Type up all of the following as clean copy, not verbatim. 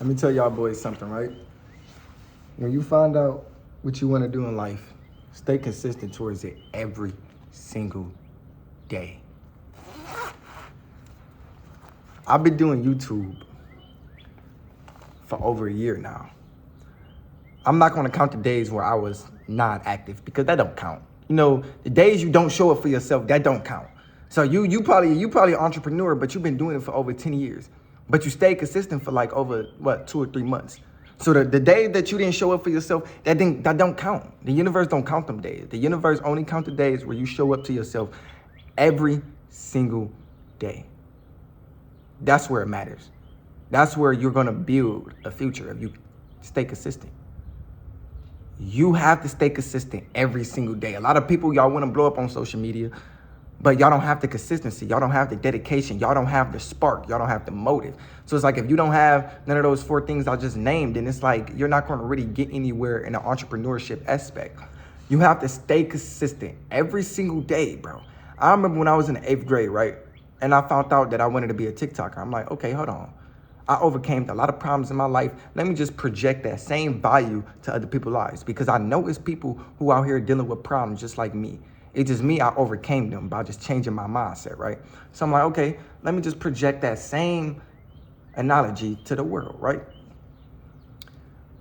Let me tell y'all boys something, right? When you find out what you want to do in life, stay consistent towards it every single day. I've been doing YouTube for over a year now. I'm not going to count the days where I was non-active because that don't count. You know, the days you don't show up for yourself, that don't count. So you probably an entrepreneur, but you've been doing it for over 10 years. But you stayed consistent for like over 2 or 3 months. So the day that you didn't show up for yourself, that don't count. The universe don't count them days. The universe only count the days where you show up to yourself every single day. That's where it matters. That's where you're gonna build a future if you stay consistent. You have to stay consistent every single day. A lot of people, y'all wanna blow up on social media, but y'all don't have the consistency. Y'all don't have the dedication. Y'all don't have the spark. Y'all don't have the motive. So it's like if you don't have none of those 4 things I just named, then it's like you're not gonna really get anywhere in the entrepreneurship aspect. You have to stay consistent every single day, bro. I remember when I was in the 8th grade, right? And I found out that I wanted to be a TikToker. I'm like, okay, hold on. I overcame a lot of problems in my life. Let me just project that same value to other people's lives because I know it's people who out here dealing with problems just like me. It's just me, I overcame them by just changing my mindset, right? So I'm like, okay, let me just project that same analogy to the world, right?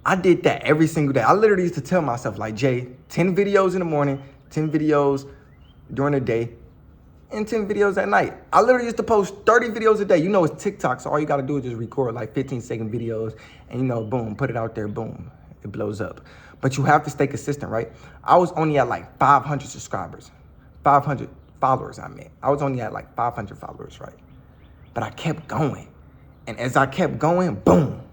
I did that every single day. I literally used to tell myself like, Jay, 10 videos in the morning, 10 videos during the day, and 10 videos at night. I literally used to post 30 videos a day. You know, it's TikTok, so all you gotta do is just record like 15-second videos and, you know, boom, put it out there, boom, it blows up. But you have to stay consistent, right? I was only at like 500 subscribers, 500 followers, I meant. I was only at like 500 followers, right? But I kept going. And as I kept going, boom,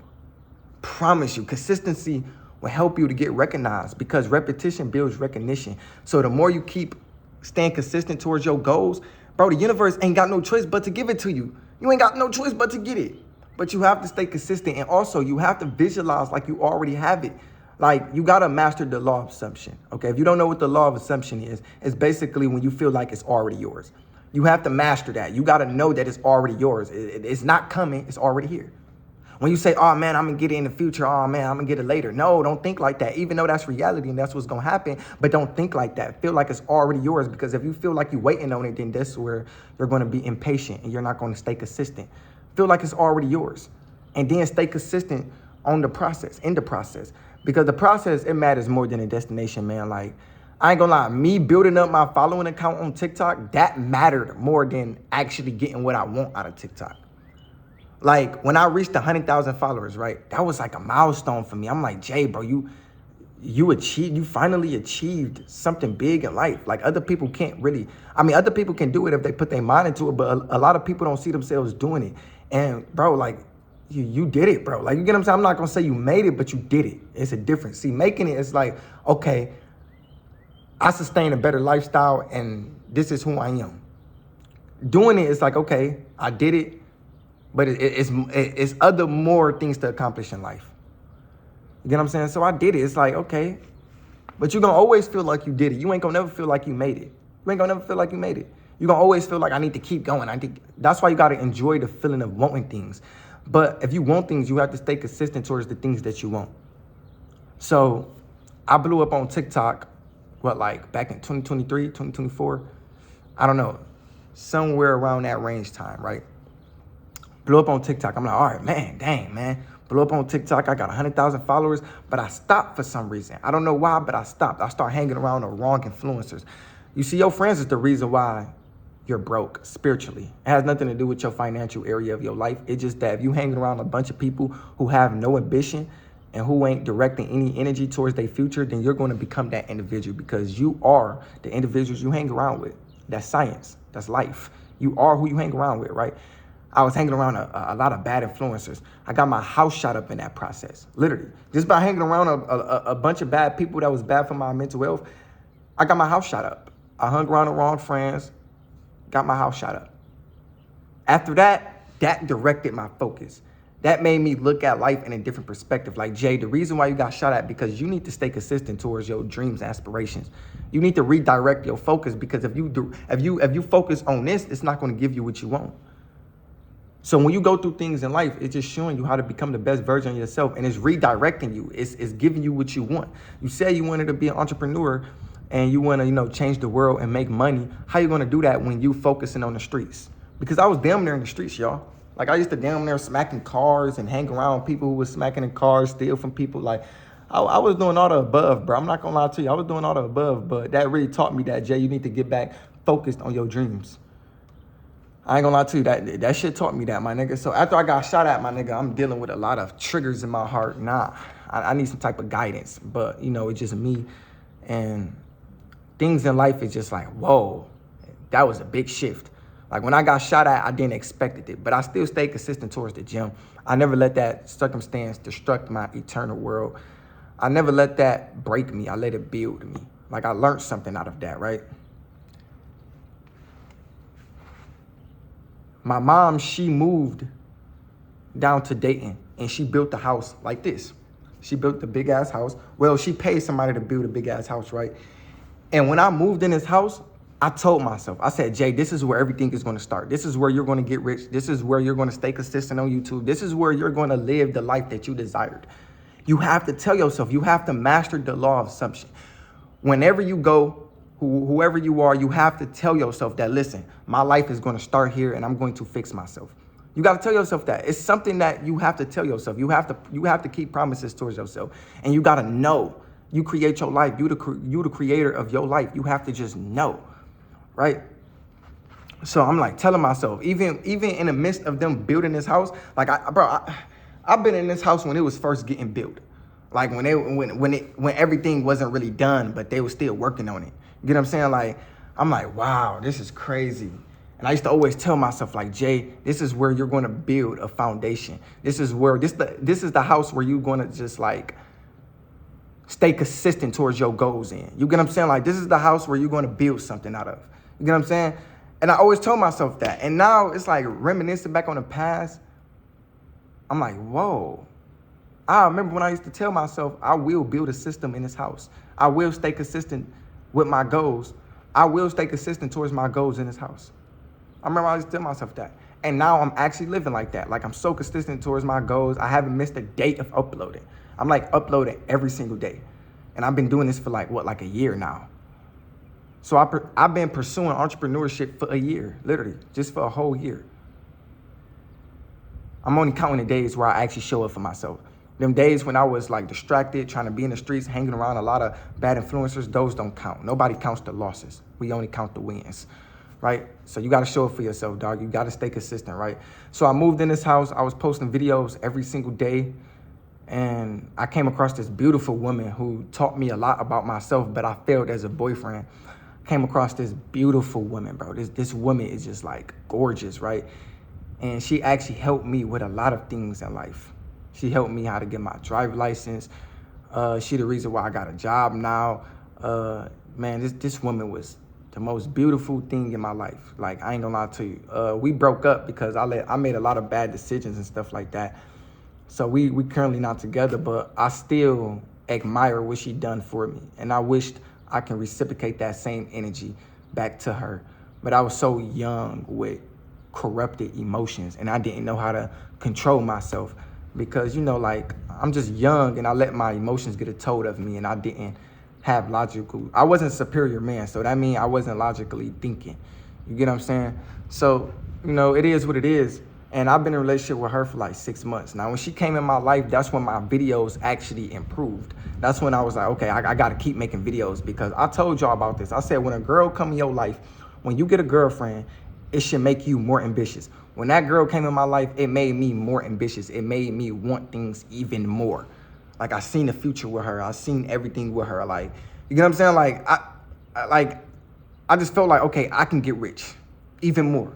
promise you, consistency will help you to get recognized because repetition builds recognition. So the more you keep staying consistent towards your goals, bro, the universe ain't got no choice but to give it to you. You ain't got no choice but to get it. But you have to stay consistent. And also you have to visualize like you already have it. Like you got to master the law of assumption. Okay. If you don't know what the law of assumption is, it's basically when you feel like it's already yours. You have to master that. You got to know that it's already yours. It's not coming. It's already here. When you say, oh man, I'm gonna get it in the future. Oh man, I'm gonna get it later. No, don't think like that. Even though that's reality and that's what's gonna happen, but don't think like that. Feel like it's already yours because if you feel like you're waiting on it, then that's where you're gonna be impatient and you're not gonna stay consistent. Feel like it's already yours. And then stay consistent on the process, in the process. Because the process, it matters more than the destination, man. Like, I ain't gonna lie, me building up my following account on TikTok, that mattered more than actually getting what I want out of TikTok. Like when I reached 100,000 followers, right? That was like a milestone for me. I'm like, Jay, bro, you finally achieved something big in life. Like other people can't really, other people can do it if they put their mind into it, but a lot of people don't see themselves doing it. And bro, like you did it, bro. Like you get what I'm saying? I'm not gonna say you made it, but you did it. It's a difference. See, making it is like, okay, I sustain a better lifestyle and this is who I am. Doing it is like, okay, I did it. But it's other more things to accomplish in life. You get what I'm saying? So I did it. It's like, okay. But you're going to always feel like you did it. You ain't going to never feel like you made it. You ain't going to never feel like you made it. You're going to always feel like I need to keep going. That's why you got to enjoy the feeling of wanting things. But if you want things, you have to stay consistent towards the things that you want. So I blew up on TikTok, back in 2023, 2024? I don't know. Somewhere around that range time, right? Blew up on TikTok. I'm like, all right, man, dang, man. Blew up on TikTok. I got 100,000 followers, but I stopped for some reason. I don't know why, but I stopped. I started hanging around the wrong influencers. You see, your friends is the reason why you're broke spiritually. It has nothing to do with your financial area of your life. It's just that if you hanging around a bunch of people who have no ambition and who ain't directing any energy towards their future, then you're going to become that individual because you are the individuals you hang around with. That's science. That's life. You are who you hang around with, right? I was hanging around a lot of bad influencers. I got my house shot up in that process, literally. Just by hanging around a bunch of bad people that was bad for my mental health, I got my house shot up. I hung around the wrong friends, got my house shot up. After that directed my focus. That made me look at life in a different perspective. Like, Jay, the reason why you got shot at because you need to stay consistent towards your dreams, aspirations. You need to redirect your focus because if you focus on this, it's not going to give you what you want. So when you go through things in life, it's just showing you how to become the best version of yourself, and it's redirecting you. It's giving you what you want. You said you wanted to be an entrepreneur and you want to, change the world and make money. How you going to do that when you focusing on the streets? Because I was damn near in the streets, y'all. Like I used to damn near smacking cars and hang around people who was smacking in cars, steal from people. Like I was doing all the above, bro. I'm not going to lie to you. I was doing all the above, but that really taught me that, Jay, you need to get back focused on your dreams. I ain't gonna lie to you, that shit taught me that, my nigga. So after I got shot at, my nigga, I'm dealing with a lot of triggers in my heart. I need some type of guidance, but it's just me. And things in life is just like, whoa, that was a big shift. Like when I got shot at, I didn't expect it, but I still stayed consistent towards the gym. I never let that circumstance destruct my eternal world. I never let that break me. I let it build me. Like I learned something out of that, right? My mom, she moved down to Dayton and she built a house like this. She built a big ass house. Well, she paid somebody to build a big ass house, right? And when I moved in this house, I told myself, I said, Jay, this is where everything is going to start. This is where you're going to get rich. This is where you're going to stay consistent on YouTube. This is where you're going to live the life that you desired. You have to tell yourself, you have to master the law of assumption. Whenever you go, whoever you are, you have to tell yourself that, listen, my life is going to start here and I'm going to fix myself. You got to tell yourself that. It's something that you have to tell yourself. You have to keep promises towards yourself. And you got to know you create your life. You the creator of your life. You have to just know, right? So I'm like telling myself, even in the midst of them building this house, like I've been in this house when it was first getting built. Like when everything wasn't really done, but they were still working on it. You get what I'm saying? Like, I'm like, wow, this is crazy. And I used to always tell myself, like, Jay, this is where you're going to build a foundation. This is the house where you're going to just like stay consistent towards your goals in. You get what I'm saying? Like, this is the house where you're going to build something out of. You get what I'm saying? And I always told myself that. And now it's like reminiscing back on the past. I'm like, whoa. I remember when I used to tell myself, I will build a system in this house. I will stay consistent with my goals. I will stay consistent towards my goals in this house. I remember I used to tell myself that. And now I'm actually living like that. Like I'm so consistent towards my goals. I haven't missed a day of uploading. I'm like uploading every single day. And I've been doing this for like a year now. So I've been pursuing entrepreneurship for a year, literally, just for a whole year. I'm only counting the days where I actually show up for myself. Them days when I was like distracted, trying to be in the streets, hanging around a lot of bad influencers, those don't count. Nobody counts the losses. We only count the wins, right? So you got to show up for yourself, dog. You got to stay consistent, right? So I moved in this house. I was posting videos every single day. And I came across this beautiful woman who taught me a lot about myself, but I failed as a boyfriend. Came across this beautiful woman, bro. This woman is just like gorgeous, right? And she actually helped me with a lot of things in life. She helped me how to get my driver's license. She the reason why I got a job now. Man, this woman was the most beautiful thing in my life. Like, I ain't gonna lie to you. We broke up because I made a lot of bad decisions and stuff like that. So we currently not together, but I still admire what she done for me. And I wished I can reciprocate that same energy back to her. But I was so young with corrupted emotions and I didn't know how to control myself. Because, like, I'm just young and I let my emotions get a toll of me and I didn't have I wasn't a superior man. So that means I wasn't logically thinking. You get what I'm saying? So, it is what it is. And I've been in a relationship with her for like 6 months. Now, when she came in my life, that's when my videos actually improved. That's when I was like, okay, I got to keep making videos because I told y'all about this. I said, when a girl come in your life, when you get a girlfriend, it should make you more ambitious. When that girl came in my life, it made me more ambitious. It made me want things even more. Like, I seen the future with her. I seen everything with her. Like, you get what I'm saying? Like, I just felt like, okay, I can get rich even more.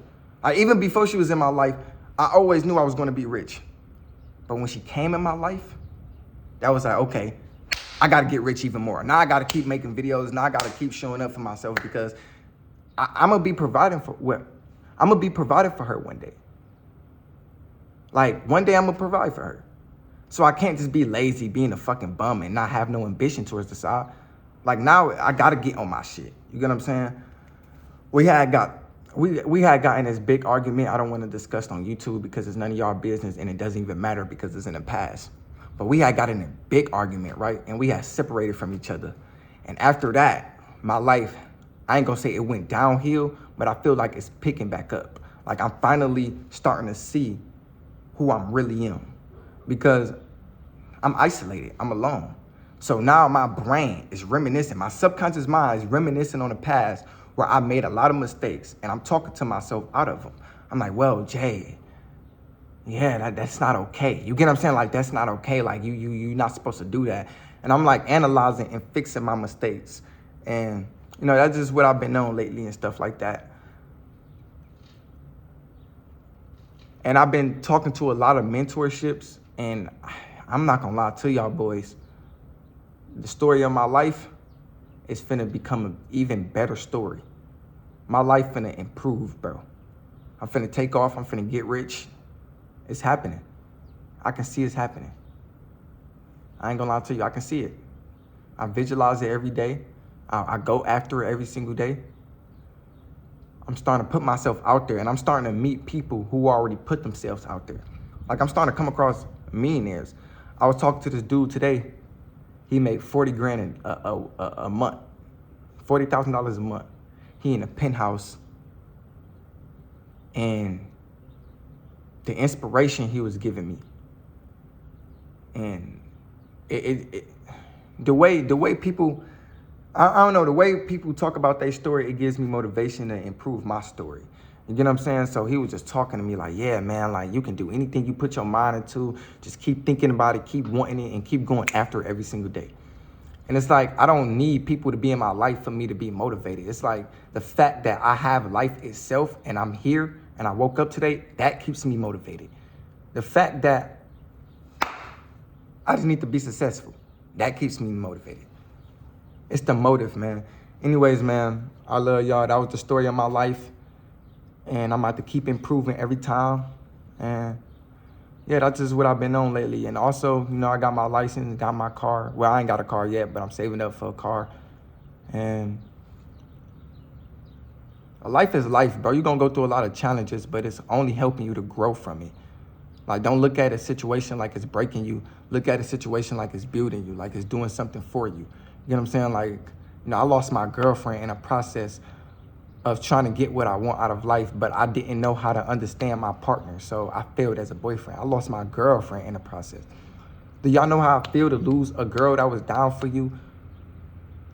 Even before she was in my life, I always knew I was going to be rich. But when she came in my life, that was like, okay, I got to get rich even more. Now I got to keep making videos. Now I got to keep showing up for myself because I'm going to be providing for I'm going to be provided for her one day. Like, one day I'm going to provide for her. So I can't just be lazy, being a fucking bum and not have no ambition towards the side. Like, now I got to get on my shit. You get what I'm saying? We had got we had gotten this big argument. I don't want to discuss on YouTube because it's none of y'all business and it doesn't even matter because it's in the past. But we had gotten a big argument, right? And we had separated from each other. And after that, my life, I ain't gonna say it went downhill, but I feel like it's picking back up. Like I'm finally starting to see who I'm really am because I'm isolated, I'm alone. So now my brain is reminiscing, my subconscious mind is reminiscing on the past where I made a lot of mistakes and I'm talking to myself out of them. I'm like, well, Jay, yeah, that's not okay. You get what I'm saying? Like, that's not okay. Like, you're not supposed to do that. And I'm like analyzing and fixing my mistakes. And, you know, that's just what I've been on lately and stuff like that. And I've been talking to a lot of mentorships, and I'm not gonna lie to y'all boys. The story of my life is finna become an even better story. My life finna improve, bro. I'm finna take off, I'm finna get rich. It's happening. I can see it's happening. I ain't gonna lie to you, I can see it. I visualize it every day. I go after it every single day. I'm starting to put myself out there and I'm starting to meet people who already put themselves out there. Like I'm starting to come across millionaires. I was talking to this dude today. He made 40 grand a month, $40,000 a month. He in a penthouse, and the inspiration he was giving me, and the way people, I don't know, the way people talk about their story, it gives me motivation to improve my story. You get what I'm saying? So he was just talking to me like, yeah, man, like you can do anything you put your mind into. Just keep thinking about it, keep wanting it, and keep going after it every single day. And it's like, I don't need people to be in my life for me to be motivated. It's like the fact that I have life itself and I'm here and I woke up today, that keeps me motivated. The fact that I just need to be successful, that keeps me motivated. It's the motive, man. Anyways, man, I love y'all. That was the story of my life. And I'm about to keep improving every time. And yeah, that's just what I've been on lately. And also, you know, I got my license, got my car. Well, I ain't got a car yet, but I'm saving up for a car. And life is life, bro. You're going to go through a lot of challenges, but it's only helping you to grow from it. Like, don't look at a situation like it's breaking you. Look at a situation like it's building you, like it's doing something for you. You know what I'm saying? Like, you know, I lost my girlfriend in a process of trying to get what I want out of life, but I didn't know how to understand my partner, so I failed as a boyfriend. I lost my girlfriend in the process. Do y'all know how I feel to lose a girl that was down for you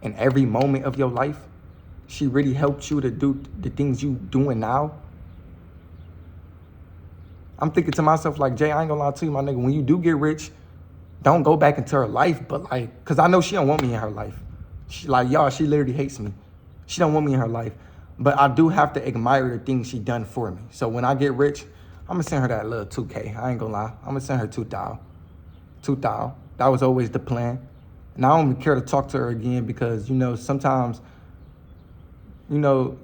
in every moment of your life? She really helped you to do the things you doing now. I'm thinking to myself like, Jay, I ain't gonna lie to you, my nigga, when you do get rich, don't go back into her life, but like, cause I know she don't want me in her life. She like, y'all, she literally hates me. She don't want me in her life. But I do have to admire the things she done for me. So when I get rich, I'm gonna send her that little 2K. I ain't gonna lie. I'm gonna send her 2,000. 2,000. That was always the plan. And I don't even care to talk to her again because, you know, sometimes, you know,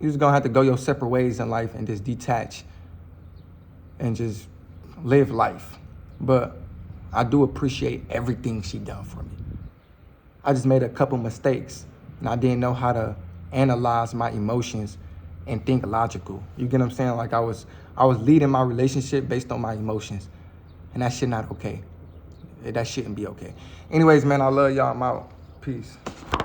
you're just gonna have to go your separate ways in life and just detach and just live life. But I do appreciate everything she done for me. I just made a couple mistakes and I didn't know how to analyze my emotions and think logical. You get what I'm saying? Like I was leading my relationship based on my emotions, and that shit not okay. That shouldn't be okay. Anyways, man, I love y'all. I'm out. Peace.